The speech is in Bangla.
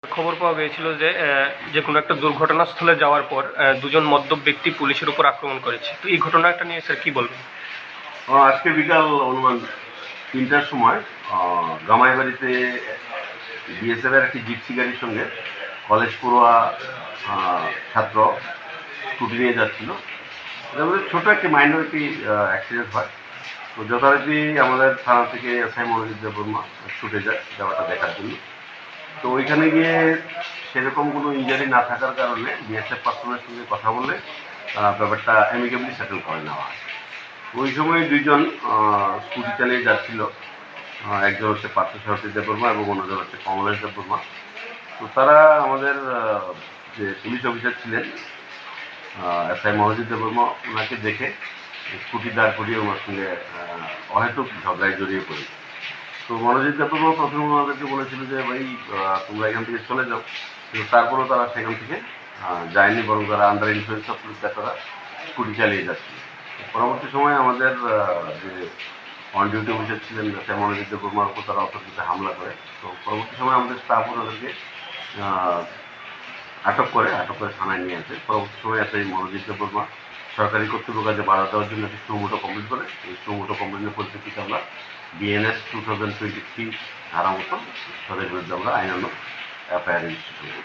খবর পাওয়া গিয়েছিল যে যে কোনো একটা দুর্ঘটনাস্থলে যাওয়ার পর দুজন মদ্যপ ব্যক্তি পুলিশের উপর আক্রমণ করেছে। তো এই ঘটনাটা নিয়ে স্যার কি বলবেন? আজকে বিকাল অনুমান 3টার সময় গামাইবাড়িতে বিএসএফ এর একটি জিপসি গাড়ির সঙ্গে কলেজ পড়ুয়া ছাত্র স্কুটি নিয়ে যাচ্ছিল। এর মধ্যে ছোট একটি মাইনর একটি অ্যাক্সিডেন্ট হয়। তো যথারীতি আমাদের থানা থেকে এসআই মনোজিৎ দেববর্মা ছুটে যায় ব্যাপারটা দেখার জন্য। তো ওইখানে গিয়ে সেরকম কোনো ইনজারি না থাকার কারণে বিএসএফ পার্সনের সঙ্গে কথা বলে ব্যাপারটা অ্যামিকেবলি সেটেল করে নেওয়া হয়। ওই সময় দুইজন স্কুটি চালিয়ে যাচ্ছিল, একজন হচ্ছে পার্থসারথী দেববর্মা এবং অন্যজন হচ্ছে কমলেশ দেববর্মা। তো তারা আমাদের যে পুলিশ অফিসার ছিলেন এসআই মনোজিৎ দেববর্মা, ওনাকে দেখে স্কুটি দাঁড় করিয়ে ওনার সঙ্গে অহেতুক ঝগড়ায় জড়িয়ে পড়ি। তো মনোজিৎ দেববর্মা প্রথমে ওনাদেরকে বলেছিল যে ভাই তোমরা এখান থেকে চলে যাও, কিন্তু তারপরেও তারা সেখান থেকে যায়নি, বরং তারা আন্ডার ইনফ্লুয়েন্স অফ লিকার তারা স্কুটি চালিয়ে যাচ্ছিল। পরবর্তী সময়ে আমাদের যে অন ডিউটি অফিসার ছিলেন এসআই মনোজিৎ দেববর্মার উপর তারা অতর্কিতে হামলা করে। তো পরবর্তী সময় আমাদের স্টাফ ওনাদেরকে আটক করে থানায় নিয়ে আসে। পরবর্তী সময় এসআই মনোজিৎ দেববর্মা সরকারি কর্তৃপক্ষ কাজে বাধা দেওয়ার জন্য একটি সুমোটো কমপ্লিট করে। এই সুমোটো কমপ্লিটের পরিপ্রেক্ষিতে আমরা বিএনএস 2023 ধারা মতো তাদের বিরুদ্ধে আমরা আইনানুগ এফআইআর রেজিস্ট্রেশন করি।